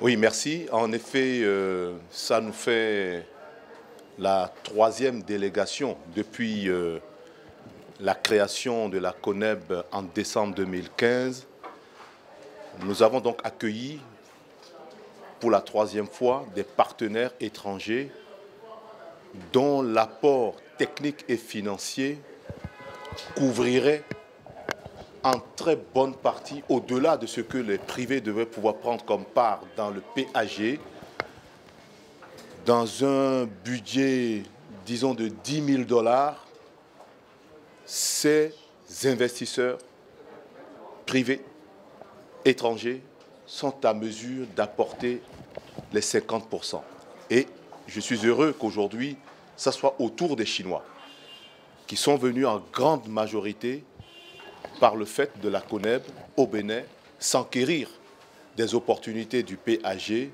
Oui, merci. En effet, ça nous fait la troisième délégation depuis la création de la CONEB en décembre 2015. Nous avons donc accueilli pour la troisième fois des partenaires étrangers dont l'apport technique et financier couvrirait en très bonne partie, au-delà de ce que les privés devaient pouvoir prendre comme part dans le PAG, dans un budget, disons, de 10 000 $, ces investisseurs privés étrangers sont à mesure d'apporter les 50%. Et je suis heureux qu'aujourd'hui, ça soit autour des Chinois, qui sont venus en grande majorité par le fait de la CONEB au Bénin, s'enquérir des opportunités du PAG,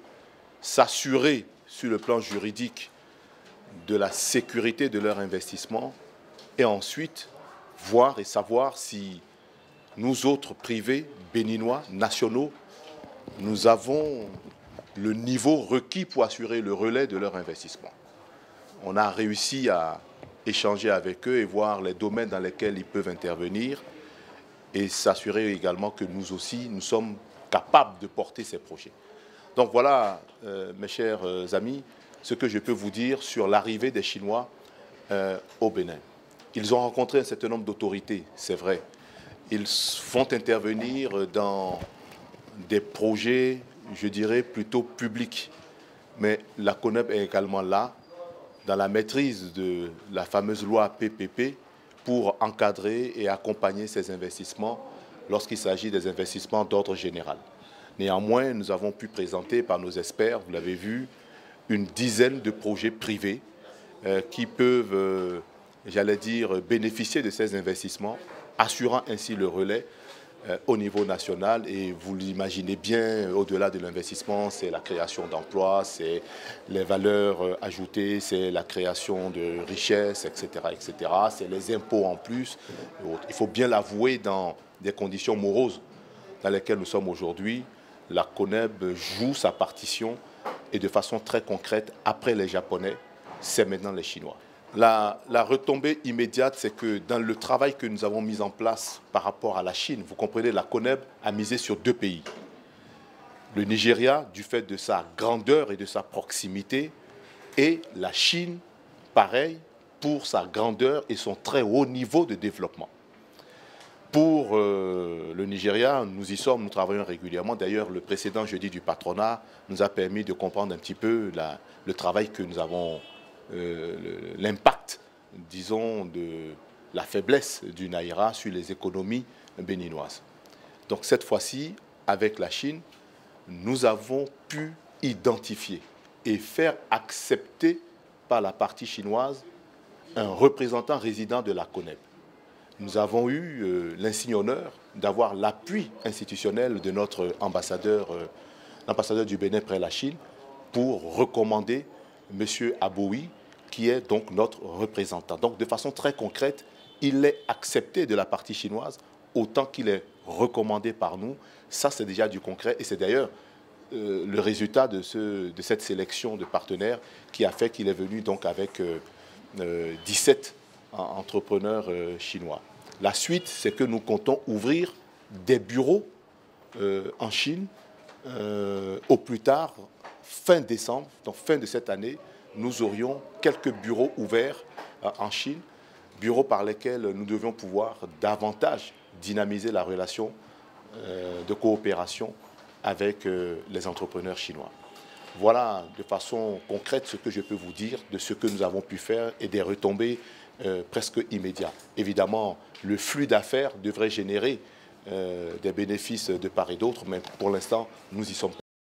s'assurer sur le plan juridique de la sécurité de leur investissement et ensuite voir et savoir si nous autres privés béninois, nationaux, nous avons le niveau requis pour assurer le relais de leur investissement. On a réussi à échanger avec eux et voir les domaines dans lesquels ils peuvent intervenir et s'assurer également que nous aussi, nous sommes capables de porter ces projets. Donc voilà, mes chers amis, ce que je peux vous dire sur l'arrivée des Chinois au Bénin. Ils ont rencontré un certain nombre d'autorités, c'est vrai. Ils vont intervenir dans des projets, je dirais, plutôt publics. Mais la CONEB est également là, dans la maîtrise de la fameuse loi PPP, pour encadrer et accompagner ces investissements lorsqu'il s'agit des investissements d'ordre général. Néanmoins, nous avons pu présenter par nos experts, vous l'avez vu, une dizaine de projets privés qui peuvent, j'allais dire, bénéficier de ces investissements, assurant ainsi le relais au niveau national. Et vous l'imaginez bien, au-delà de l'investissement, c'est la création d'emplois, c'est les valeurs ajoutées, c'est la création de richesses, etc., etc. C'est les impôts en plus. Il faut bien l'avouer, dans des conditions moroses dans lesquelles nous sommes aujourd'hui, la CONEB joue sa partition et de façon très concrète, après les Japonais, c'est maintenant les Chinois. La retombée immédiate, c'est que dans le travail que nous avons mis en place par rapport à la Chine, vous comprenez, la CONEB a misé sur deux pays. Le Nigeria, du fait de sa grandeur et de sa proximité, et la Chine, pareil, pour sa grandeur et son très haut niveau de développement. Pour le Nigeria, nous y sommes, nous travaillons régulièrement. D'ailleurs, le précédent jeudi du patronat nous a permis de comprendre un petit peu le travail que nous avons, l'impact, disons, de la faiblesse du Naira sur les économies béninoises. Donc cette fois-ci, avec la Chine, nous avons pu identifier et faire accepter par la partie chinoise un représentant résident de la CONEB. Nous avons eu l'insigne honneur d'avoir l'appui institutionnel de notre ambassadeur, l'ambassadeur du Bénin près la Chine, pour recommander M. Aboui, qui est donc notre représentant. Donc de façon très concrète, il est accepté de la partie chinoise autant qu'il est recommandé par nous. Ça, c'est déjà du concret et c'est d'ailleurs le résultat de cette sélection de partenaires qui a fait qu'il est venu donc avec 17 entrepreneurs chinois. La suite, c'est que nous comptons ouvrir des bureaux en Chine au plus tard, fin décembre, donc fin de cette année, nous aurions quelques bureaux ouverts en Chine, bureaux par lesquels nous devions pouvoir davantage dynamiser la relation de coopération avec les entrepreneurs chinois. Voilà de façon concrète ce que je peux vous dire de ce que nous avons pu faire et des retombées presque immédiates. Évidemment, le flux d'affaires devrait générer des bénéfices de part et d'autre, mais pour l'instant, nous y sommes